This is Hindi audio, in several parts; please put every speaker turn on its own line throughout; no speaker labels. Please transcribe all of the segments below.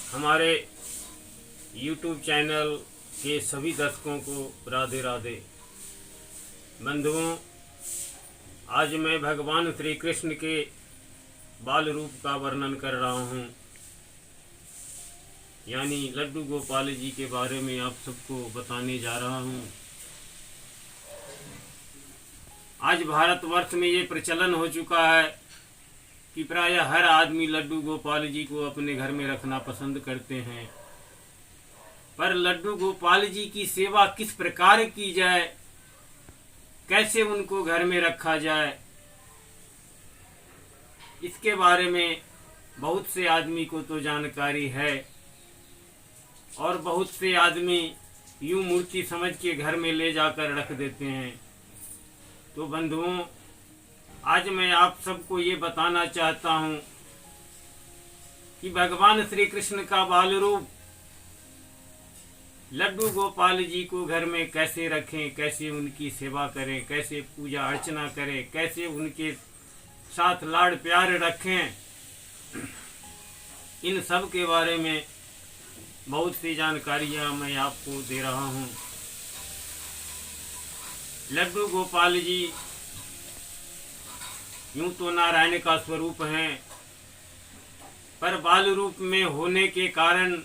हमारे YouTube चैनल के सभी दर्शकों को राधे राधे। बंधुओं, आज मैं भगवान श्री कृष्ण के बाल रूप का वर्णन कर रहा हूँ, यानी लड्डू गोपाल जी के बारे में आप सबको बताने जा रहा हूँ। आज भारतवर्ष में ये प्रचलन हो चुका है कि प्रायः हर आदमी लड्डू गोपाल जी को अपने घर में रखना पसंद करते हैं। पर लड्डू गोपाल जी की सेवा किस प्रकार की जाए, कैसे उनको घर में रखा जाए, इसके बारे में बहुत से आदमी को तो जानकारी है और बहुत से आदमी यूं मूर्ति समझ के घर में ले जाकर रख देते हैं। तो बंधुओं, आज मैं आप सबको ये बताना चाहता हूँ कि भगवान श्री कृष्ण का बाल रूप लड्डू गोपाल जी को घर में कैसे रखें, कैसे उनकी सेवा करें, कैसे पूजा अर्चना करें, कैसे उनके साथ लाड़ प्यार रखें, इन सब के बारे में बहुत सी जानकारियाँ मैं आपको दे रहा हूँ। लड्डू गोपाल जी यूं तो नारायण का स्वरूप हैं, पर बाल रूप में होने के कारण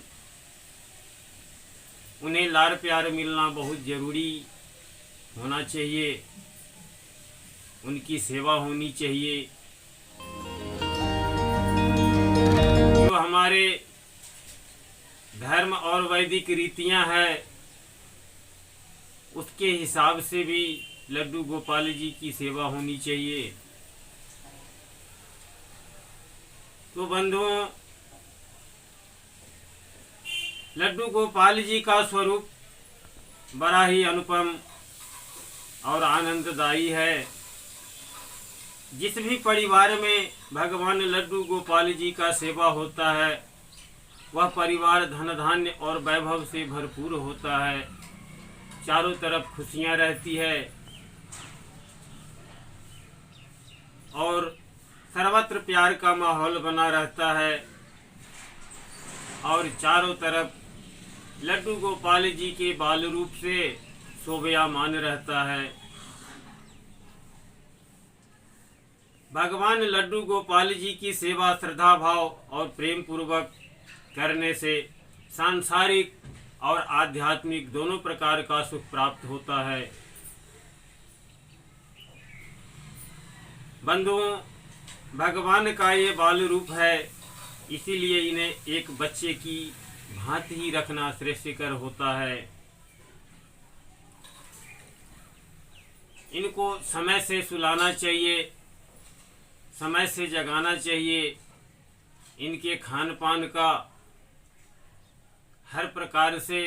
उन्हें लाड़ प्यार मिलना बहुत जरूरी होना चाहिए, उनकी सेवा होनी चाहिए। जो हमारे धर्म और वैदिक रीतियां हैं, उसके हिसाब से भी लड्डू गोपाल जी की सेवा होनी चाहिए। तो बंधुओं, लड्डू गोपाल जी का स्वरूप बड़ा ही अनुपम और आनंददायी है। जिस भी परिवार में भगवान लड्डू गोपाल जी का सेवा होता है, वह परिवार धन धान्य और वैभव से भरपूर होता है। चारों तरफ खुशियां रहती है और सर्वत्र प्यार का माहौल बना रहता है और चारों तरफ लड्डू गोपाल जी के बाल रूप से शोभायमान रहता है। भगवान लड्डू गोपाल जी की सेवा श्रद्धा भाव और प्रेम पूर्वक करने से सांसारिक और आध्यात्मिक दोनों प्रकार का सुख प्राप्त होता है। बंधुओं, भगवान का ये बाल रूप है, इसीलिए इन्हें एक बच्चे की भांति ही रखना श्रेष्ठकर होता है। इनको समय से सुलाना चाहिए, समय से जगाना चाहिए। इनके खान पान का हर प्रकार से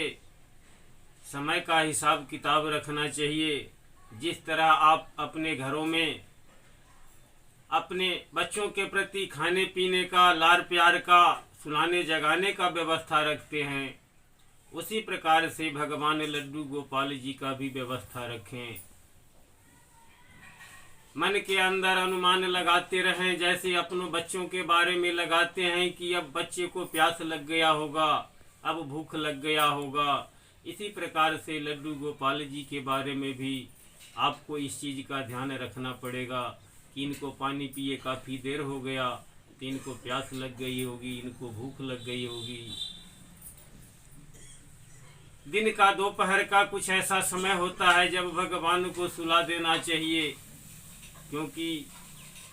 समय का हिसाब किताब रखना चाहिए। जिस तरह आप अपने घरों में अपने बच्चों के प्रति खाने पीने का, लाड़ प्यार का, सुलाने जगाने का व्यवस्था रखते हैं, उसी प्रकार से भगवान लड्डू गोपाल जी का भी व्यवस्था रखें। मन के अंदर अनुमान लगाते रहें, जैसे अपनों बच्चों के बारे में लगाते हैं कि अब बच्चे को प्यास लग गया होगा, अब भूख लग गया होगा। इसी प्रकार से लड्डू गोपाल जी के बारे में भी आपको इस चीज़ का ध्यान रखना पड़ेगा कि इनको पानी पिए काफ़ी देर हो गया, तो इनको प्यास लग गई होगी, इनको भूख लग गई होगी। दिन का दोपहर का कुछ ऐसा समय होता है जब भगवान को सुला देना चाहिए, क्योंकि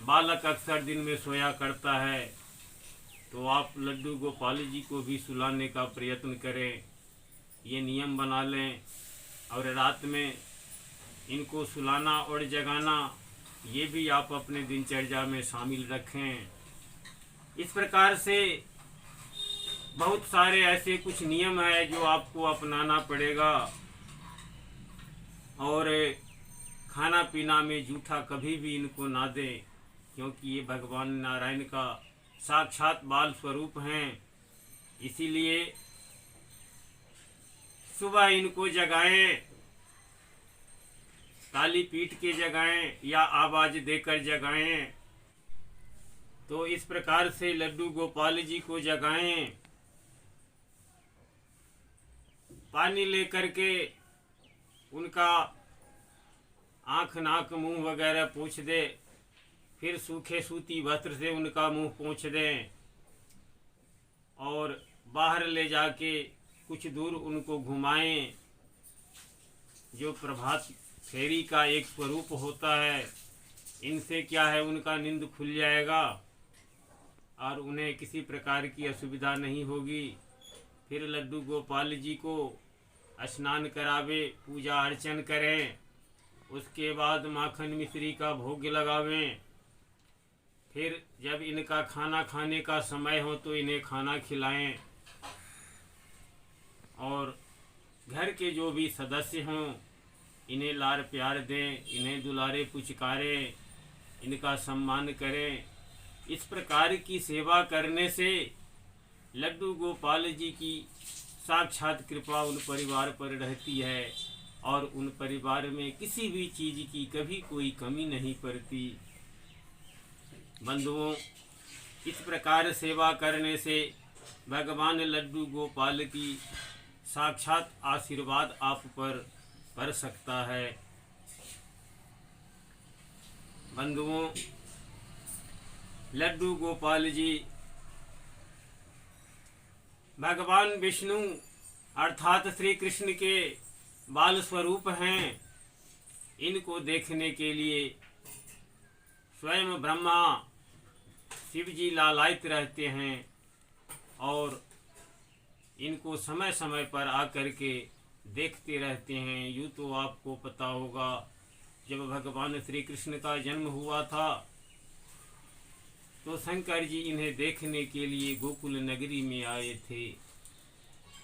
बालक अक्सर दिन में सोया करता है। तो आप लड्डू गोपाल जी को भी सुलाने का प्रयत्न करें, ये नियम बना लें और रात में इनको सुलाना और जगाना ये भी आप अपने दिनचर्या में शामिल रखें। इस प्रकार से बहुत सारे ऐसे कुछ नियम है जो आपको अपनाना पड़ेगा। और खाना पीना में जूठा कभी भी इनको ना दें, क्योंकि ये भगवान नारायण का साक्षात बाल स्वरूप हैं। इसीलिए सुबह इनको जगाएं, ताली पीट के जगाएं या आवाज देकर जगाएं। तो इस प्रकार से लड्डू गोपाल जी को जगाएं पानी लेकर के उनका आँख नाक मुंह वगैरह पोंछ दे, फिर सूखे सूती वस्त्र से उनका मुंह पोंछ दें और बाहर ले जाके कुछ दूर उनको घुमाएं। जो प्रभात फेरी का एक स्वरूप होता है, इनसे क्या है, उनका नींद खुल जाएगा और उन्हें किसी प्रकार की असुविधा नहीं होगी। फिर लड्डू गोपाल जी को स्नान करावे, पूजा अर्चन करें, उसके बाद माखन मिश्री का भोग लगावें। फिर जब इनका खाना खाने का समय हो तो इन्हें खाना खिलाएं और घर के जो भी सदस्य हों इन्हें लाड़ प्यार दें, इन्हें दुलारे पुचकारें, इनका सम्मान करें। इस प्रकार की सेवा करने से लड्डू गोपाल जी की साक्षात कृपा उन परिवार पर रहती है और उन परिवार में किसी भी चीज़ की कभी कोई कमी नहीं पड़ती। बंधुओं, इस प्रकार सेवा करने से भगवान लड्डू गोपाल की साक्षात आशीर्वाद आप पर पड़ सकता है। बंधुओं, लड्डू गोपाल जी भगवान विष्णु अर्थात श्री कृष्ण के बाल स्वरूप हैं। इनको देखने के लिए स्वयं ब्रह्मा शिव जी लालायित रहते हैं और इनको समय समय पर आकर के देखते रहते हैं। यूँ तो आपको पता होगा, जब भगवान श्री कृष्ण का जन्म हुआ था तो शंकर जी इन्हें देखने के लिए गोकुल नगरी में आए थे।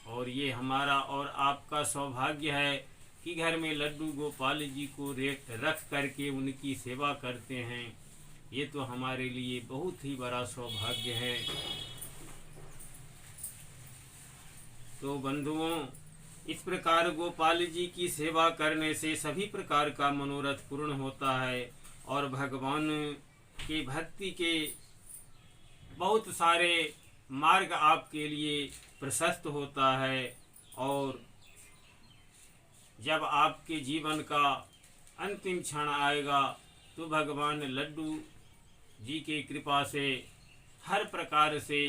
और ये हमारा और आपका सौभाग्य है कि घर में लड्डू गोपाल जी को रख करके उनकी सेवा करते हैं। ये तो हमारे लिए बहुत ही बड़ा सौभाग्य है। तो बंधुओं, इस प्रकार गोपाल जी की सेवा करने से सभी प्रकार का मनोरथ पूर्ण होता है और भगवान के भक्ति के बहुत सारे मार्ग आपके लिए प्रशस्त होता है। और जब आपके जीवन का अंतिम क्षण आएगा तो भगवान लड्डू जी के कृपा से हर प्रकार से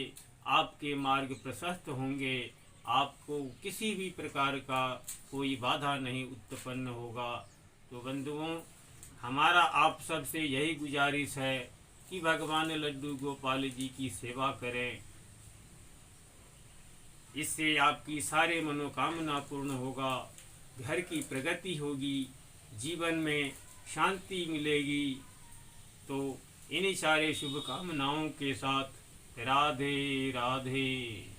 आपके मार्ग प्रशस्त होंगे। आपको किसी भी प्रकार का कोई बाधा नहीं उत्पन्न होगा। तो बंधुओं, हमारा आप सब से यही गुजारिश है कि भगवान लड्डू गोपाल जी की सेवा करें। इससे आपकी सारे मनोकामना पूर्ण होगा, घर की प्रगति होगी, जीवन में शांति मिलेगी। तो इन्हीं सारे शुभकामनाओं के साथ राधे राधे।